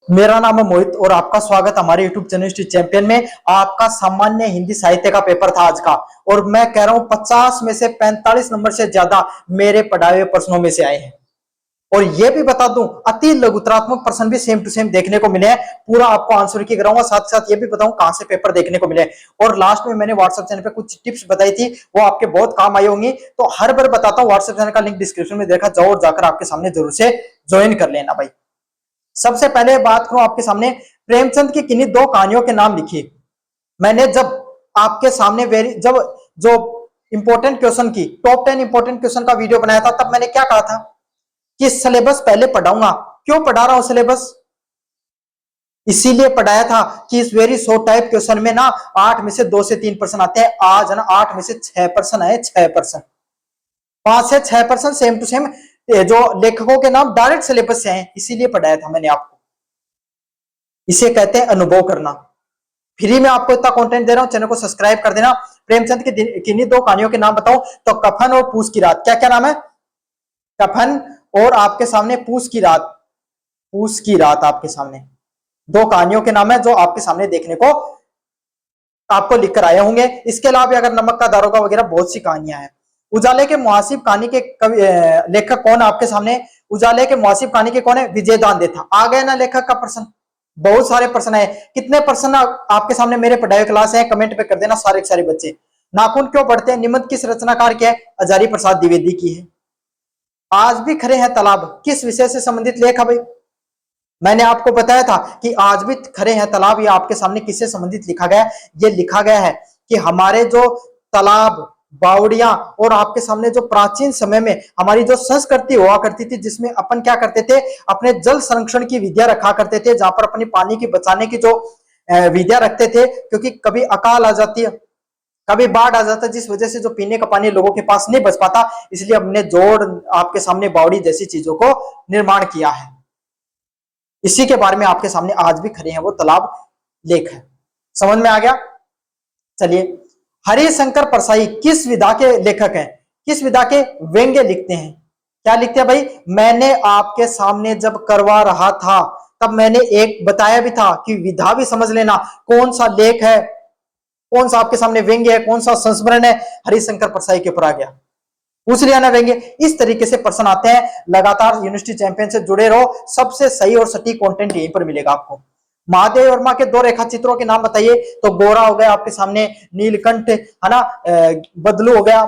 मेरा नाम है मोहित और आपका स्वागत हमारे YouTube चैनल हिस्ट्री चैंपियन में। आपका सामान्य हिंदी साहित्य का पेपर था आज का, और मैं कह रहा हूं 50 में से 45 नंबर से ज्यादा मेरे पढ़ाए हुए प्रश्नों में से आए हैं। और यह भी बता दूं, अति लघुतरात्मक प्रश्न भी सेम टू सेम देखने को मिले हैं। पूरा आपको आंसर की कराऊंगा, साथ साथ ये भी बताऊं कहां से पेपर देखने को मिले। और लास्ट में मैंने व्हाट्सएप चैनल पे कुछ टिप्स बताई थी, वो आपके बहुत काम आई होंगी, तो हर बार बताता हूं। व्हाट्सएप चैनल का लिंक डिस्क्रिप्शन में देखा जाओ और जाकर आपके सामने जरूर से ज्वाइन कर लेना भाई। सबसे पहले बात करूं आपके सामने, प्रेमचंद की किन्हीं दो कहानियों के नाम लिखिए। मैंने जब आपके सामने जब जो इंपॉर्टेंट क्वेश्चन की टॉप 10 इंपॉर्टेंट क्वेश्चन का वीडियो बनाया था, तब मैंने क्या कहा था कि सिलेबस पहले पढ़ाऊंगा। क्यों पढ़ा रहा हूं सिलेबस? इसीलिए पढ़ाया था कि इस वेरी शॉर्ट टाइप क्वेश्चन में ना 8 में से 2 से 3% आते हैं। आज ना 8 में से 6% आए, 6%, 5 से 6% सेम टू सेम जो लेखकों के नाम डायरेक्ट सिलेबस से हैं। इसीलिए पढ़ाया था मैंने आपको। इसे कहते हैं अनुभव करना। फ्री में आपको इतना कंटेंट दे रहा हूं, चैनल को सब्सक्राइब कर देना। प्रेमचंद की किन्हीं दो कहानियों के नाम बताओ, तो कफन और पूस की रात। क्या क्या नाम है? कफन और आपके सामने पूस की रात। पूस की रात आपके सामने दो कहानियों के नाम है जो आपके सामने देखने को आपको लिखकर आए होंगे। इसके अलावा भी अगर नमक का दारोगा वगैरह बहुत सी कहानियां हैं। उजाले के मुहासिब कहानी के लेखक कौन आपके सामने? उजाले के मुहासिब कहानी के कौन है? विजय दांदे था। आ गया ना लेखक का प्रश्न। बहुत सारे प्रश्न है। कितने प्रश्न आपके सामने मेरे पढ़ाई क्लास है? कमेंट पे कर देना सारे के सारे बच्चे। नाखून क्यों बढ़ते हैं? निबंध किस रचनाकार के है? हजारी प्रसाद द्विवेदी की है। आज भी खड़े हैं तालाब किस विषय से संबंधित लेख है भाई? मैंने आपको बताया था कि आज भी खड़े हैं तालाब, ये आपके सामने किससे संबंधित लिखा गया है? ये लिखा गया है कि हमारे जो तालाब, बावड़ियां और आपके सामने जो प्राचीन समय में हमारी जो संस्कृति हुआ करती थी, जिसमें अपन क्या करते थे, अपने जल संरक्षण की विद्या रखा करते थे, जहां पर अपनी पानी की बचाने की जो विद्या रखते थे, क्योंकि कभी अकाल आ जाती है, कभी बाढ़ आ जाता है, जिस वजह से जो पीने का पानी लोगों के पास नहीं बच पाता, इसलिए हमने जोड़ आपके सामने बावड़ी जैसी चीजों को निर्माण किया है। इसी के बारे में आपके सामने आज भी खड़े हैं वो तालाब लेख है। समझ में आ गया? चलिए, हरिशंकर परसाई किस विधा के लेखक हैं? किस विधा के? व्यंग्य लिखते हैं। क्या लिखते हैं भाई? मैंने आपके सामने जब करवा रहा था तब मैंने एक बताया भी था कि विधा भी समझ लेना, कौन सा लेख है, कौन सा आपके सामने व्यंग्य है, कौन सा संस्मरण है। हरिशंकर परसाई के ऊपर आ गया। पूछ लिया ना व्यंग्य। इस तरीके से प्रश्न आते हैं। लगातार यूनिवर्सिटी चैंपियन से जुड़े रहो, सबसे सही और सटीक कंटेंट यहीं पर मिलेगा आपको। महादेव वर्मा के दो रेखा चित्रों के नाम बताइए। तो गोरा हो गया आपके सामने, नीलकंठ है ना, बदलू हो गया,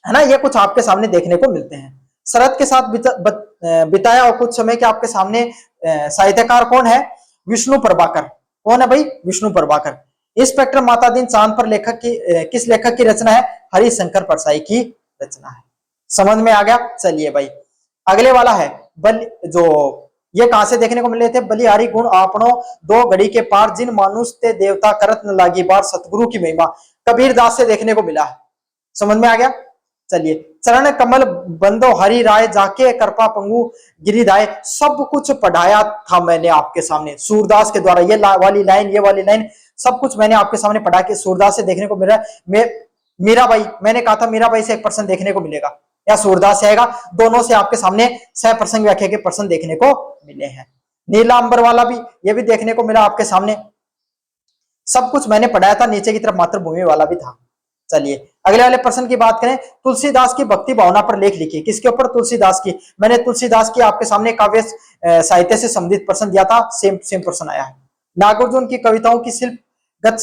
है ना, ये कुछ आपके सामने देखने को मिलते हैं। शरद के साथ बिताया और कुछ समय के आपके सामने साहित्यकार कौन है? विष्णु प्रभाकर। कौन है भाई? विष्णु प्रभाकर। इंस्पेक्टर माता दिन चांद पर लेखक की किस लेखक की रचना है? हरिशंकर परसाई की रचना है। समझ में आ गया? चलिए भाई, अगले वाला है बल, जो ये कहां से देखने को मिले थे? बलिहारी गुण आपनो दो घड़ी के पार, जिन मानुष ते देवता करत न लागी बार, सतगुरु की महिमा। कबीर दास से देखने को मिला है। समझ में आ गया? चलिए, चरण कमल बंदो हरि राय, जाके कृपा पंगु गिरिधाय। सब कुछ पढ़ाया था मैंने आपके सामने सूरदास के द्वारा। ये वाली लाइन, ये वाली लाइन, सब कुछ मैंने आपके सामने पढ़ा के सूरदास से देखने को मिल रहा है। मीराबाई, मैंने कहा था मीराबाई से 1% देखने को मिलेगा, या सूरदास से आएगा। दोनों से आपके सामने 6% व्याख्या के प्रश्न देखने को मिले हैं। नीला अंबर वाला भी, ये भी देखने को मिला आपके सामने। सब कुछ मैंने पढ़ाया था। नीचे की तरफ मातृभूमि वाला भी था। चलिए, अगले वाले प्रश्न की बात करें। तुलसीदास की भक्ति भावना पर लेख लिखिए। किसके ऊपर? तुलसीदास की। मैंने तुलसीदास की आपके सामने काव्य साहित्य से संबंधित प्रश्न दिया था, सेम सेम प्रश्न आया है। नागार्जुन की कविताओं की शिल्पगत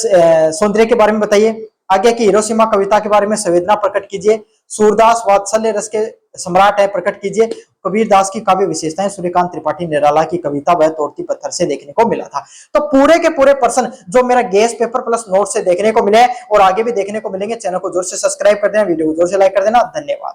सौंदर्य के बारे में बताइए। आगे की हिरोशिमा कविता के बारे में संवेदना प्रकट कीजिए। सूरदास वात्सल्य रस के सम्राट है, प्रकट कीजिए। कबीर दास की काव्य विशेषताएं। सूर्यकांत त्रिपाठी निराला की कविता वह तोड़ती पत्थर से देखने को मिला था। तो पूरे के पूरे प्रश्न जो मेरा गेस पेपर प्लस नोट से देखने को मिले और आगे भी देखने को मिलेंगे। चैनल को जोर से सब्सक्राइब कर देना, वीडियो को जोर से लाइक कर देना। धन्यवाद।